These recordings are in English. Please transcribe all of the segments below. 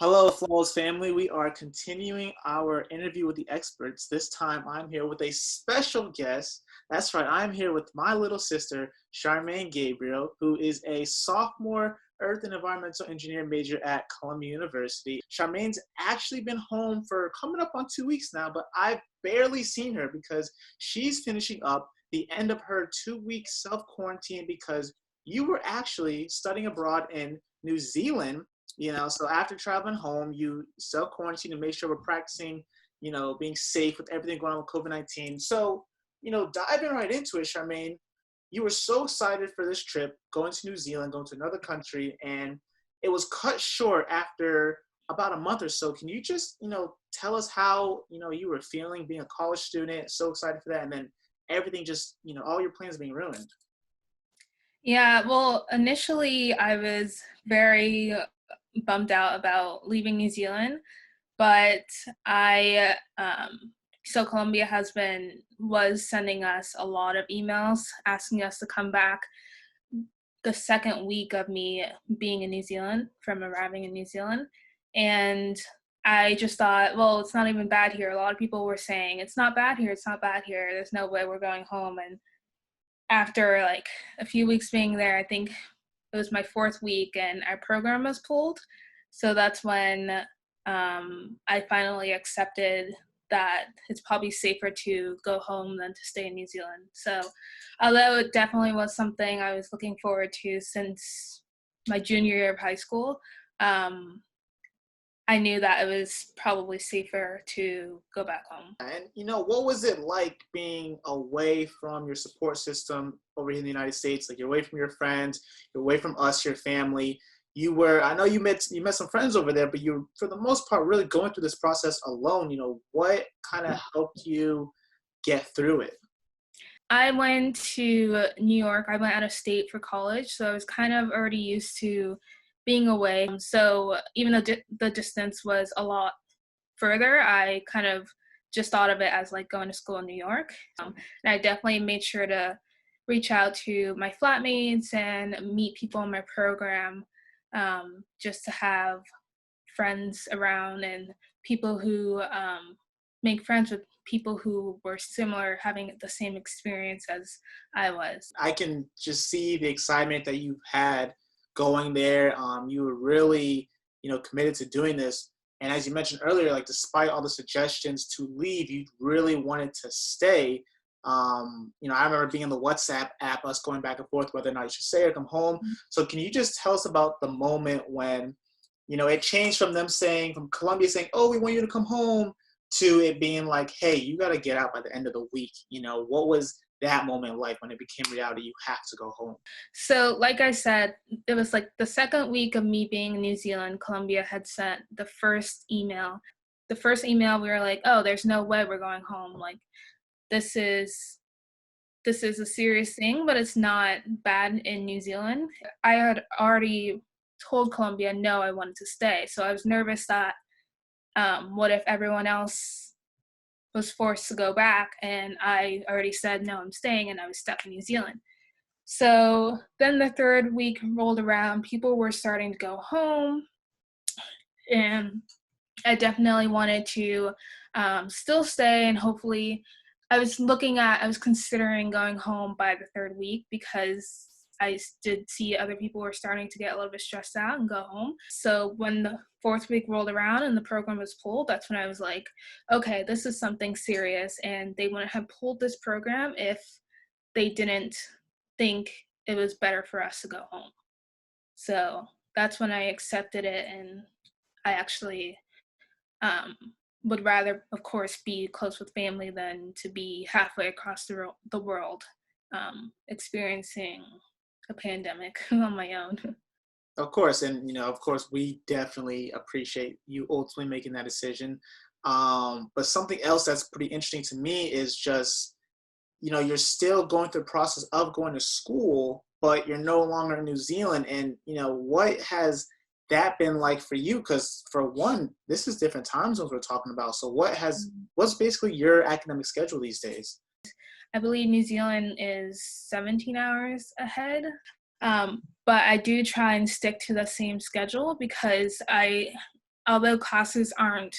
Hello, Flawless family. We are continuing our interview with the experts. This time I'm here with a special guest. That's right, I'm here with my little sister, Charmane Gabriel, who is a sophomore Earth and Environmental Engineering major at Columbia University. Charmane's actually been home for coming up on 2 weeks now, but I've barely seen her because she's finishing up the end of her 2 week self quarantine because you were actually studying abroad in New Zealand. So after traveling home, you self quarantine to make sure we're practicing, being safe with everything going on with COVID-19. So, diving right into it, Charmaine, you were so excited for this trip, going to New Zealand, going to another country, and it was cut short after about a month or so. Can you just, tell us how, you were feeling being a college student, so excited for that, and then everything just, all your plans being ruined? Yeah, well, initially I was very bummed out about leaving New Zealand, but so Colombia was sending us a lot of emails asking us to come back the second week of me being in New Zealand, from arriving in New Zealand. And I just thought, well, it's not even bad here. A lot of people were saying, it's not bad here, it's not bad here. There's no way we're going home. And after like a few weeks being there, I think it was my fourth week and our program was pulled. So that's when I finally accepted that it's probably safer to go home than to stay in New Zealand. So although it definitely was something I was looking forward to since my junior year of high school, um, I knew that it was probably safer to go back home. And what was it like being away from your support system over here in the United States? Like you're away from your friends, you're away from us, your family. I know you met some friends over there, but you for the most part really going through this process alone. What kind of helped you get through it? I went to New York. I went out of state for college, so I was kind of already used to being away. So even though the distance was a lot further, I kind of just thought of it as like going to school in New York. And I definitely made sure to reach out to my flatmates and meet people in my program, just to have friends around and people who make friends with people who were similar, having the same experience as I was. I can just see the excitement that you had going there. You were really, committed to doing this. And as you mentioned earlier, like despite all the suggestions to leave, you really wanted to stay. I remember being in the WhatsApp app, us going back and forth whether or not you should stay or come home. So can you just tell us about the moment when, it changed from Colombia saying, "Oh, we want you to come home," to it being like, "Hey, you got to get out by the end of the week." What was that moment like when it became reality? You have to go home. So, like I said, it was like the second week of me being in New Zealand, Colombia had sent the first email. The first email, we were like, oh, there's no way we're going home. Like, this is this is a serious thing, but it's not bad in New Zealand. I had already told Colombia no, I wanted to stay. So I was nervous that what if everyone else was forced to go back and I already said no, I'm staying, and I was stuck in New Zealand. So then the third week rolled around, people were starting to go home, and I definitely wanted to still stay, and hopefully I was considering going home by the third week because I did see other people were starting to get a little bit stressed out and go home. So when the fourth week rolled around and the program was pulled, that's when I was like, okay, this is something serious, and they wouldn't have pulled this program if they didn't think it was better for us to go home. So that's when I accepted it, and I actually um, would rather, of course, be close with family than to be halfway across the world, experiencing a pandemic on my own. Of course, and of course, we definitely appreciate you ultimately making that decision. But something else that's pretty interesting to me is just, you're still going through the process of going to school, but you're no longer in New Zealand. And what has that been like for you? Because for one, this is different time zones we're talking about. So what's basically your academic schedule these days? I believe New Zealand is 17 hours ahead. But I do try and stick to the same schedule because although classes aren't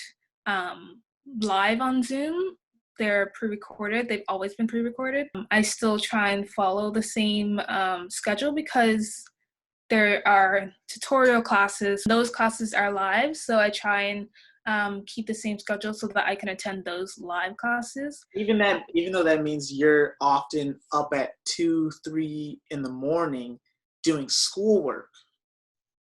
live on Zoom, they're pre-recorded. They've always been pre-recorded. I still try and follow the same schedule because there are tutorial classes. Those classes are live, so I try and keep the same schedule so that I can attend those live classes. Even though that means you're often up at 2, 3 in the morning doing schoolwork.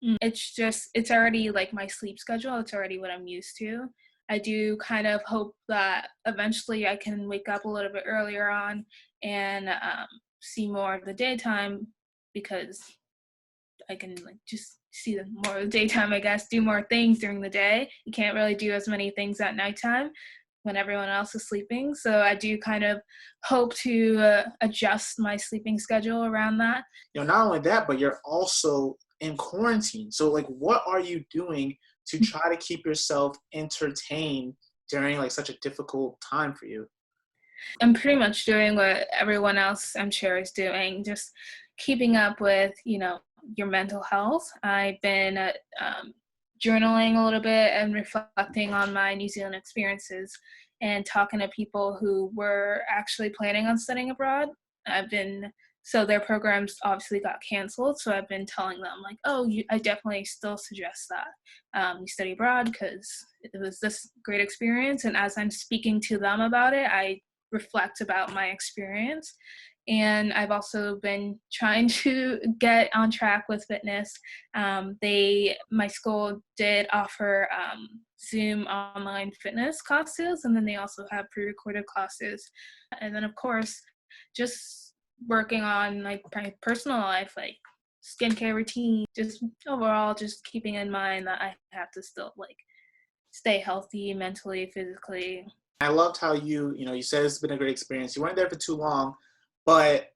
It's already like my sleep schedule. It's already what I'm used to. I do kind of hope that eventually I can wake up a little bit earlier on and see more of the daytime, because I can like just see more of the daytime, I guess, do more things during the day. You can't really do as many things at nighttime when everyone else is sleeping. So I do kind of hope to adjust my sleeping schedule around that. Not only that, but you're also in quarantine. So like, what are you doing to try to keep yourself entertained during like such a difficult time for you? I'm pretty much doing what everyone else I'm sure is doing, just keeping up with, your mental health. I've been journaling a little bit and reflecting on my New Zealand experiences and talking to people who were actually planning on studying abroad. So their programs obviously got canceled. So I've been telling them like, I definitely still suggest that you study abroad because it was this great experience. And as I'm speaking to them about it, I reflect about my experience. And I've also been trying to get on track with fitness. My school did offer Zoom online fitness classes, and then they also have pre-recorded classes. And then of course, just working on like my personal life, like skincare routine, just overall just keeping in mind that I have to still like stay healthy mentally, physically. I loved how you said it's been a great experience. You weren't there for too long, but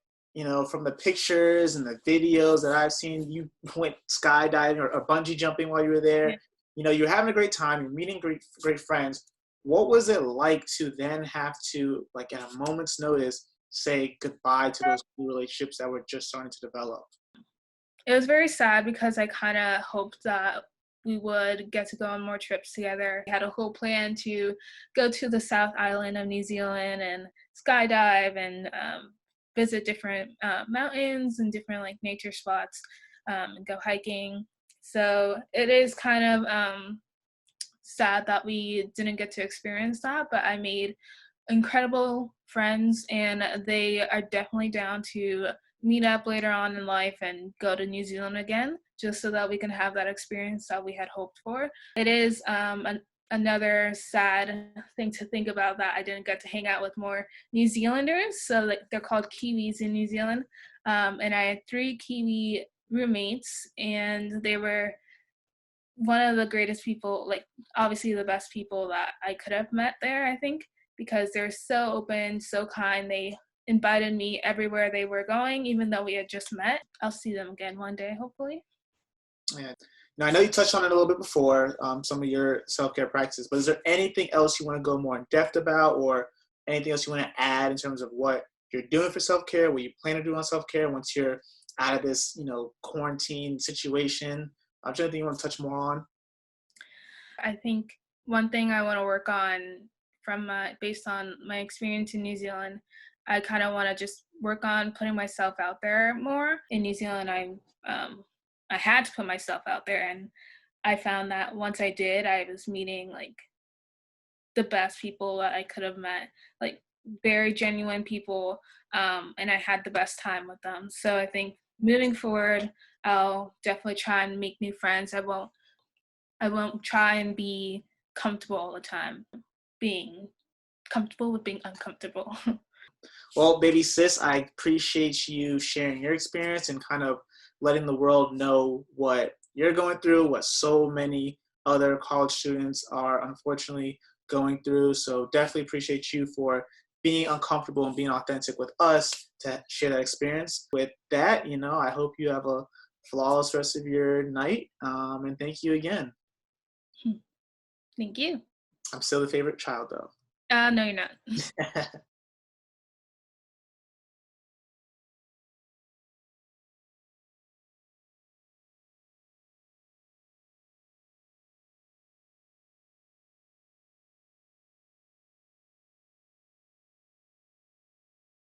from the pictures and the videos that I've seen, you went skydiving or bungee jumping while you were there. Yeah. You're having a great time. You're meeting great friends. What was it like to then have to, like, at a moment's notice, say goodbye to those new relationships that were just starting to develop? It was very sad because I kind of hoped that we would get to go on more trips together. We had a whole plan to go to the South Island of New Zealand and skydive and visit different mountains and different like nature spots and go hiking. So it is kind of sad that we didn't get to experience that, but I made incredible friends and they are definitely down to meet up later on in life and go to New Zealand again, just so that we can have that experience that we had hoped for. It is another sad thing to think about that I didn't get to hang out with more New Zealanders. So like they're called Kiwis in New Zealand. And I had 3 Kiwi roommates, and they were one of the greatest people, like obviously the best people that I could have met there, I think, because they're so open, so kind. They invited me everywhere they were going, even though we had just met. I'll see them again one day, hopefully. Yeah. Now, I know you touched on it a little bit before, some of your self-care practices, but is there anything else you want to go more in depth about, or anything else you want to add in terms of what you're doing for self-care, what you plan to do on self-care once you're out of this, quarantine situation? Is there anything you want to touch more on? I think one thing I want to work on based on my experience in New Zealand, I kind of want to just work on putting myself out there more. In New Zealand, I had to put myself out there, and I found that once I did, I was meeting like the best people that I could have met, like very genuine people, and I had the best time with them. So I think moving forward, I'll definitely try and make new friends. I won't try and be comfortable all the time, being comfortable with being uncomfortable. Well, baby sis, I appreciate you sharing your experience and kind of letting the world know what you're going through, what so many other college students are unfortunately going through. So definitely appreciate you for being uncomfortable and being authentic with us to share that experience. With that, I hope you have a flawless rest of your night. And thank you again. Thank you. I'm still the favorite child, though. No, you're not.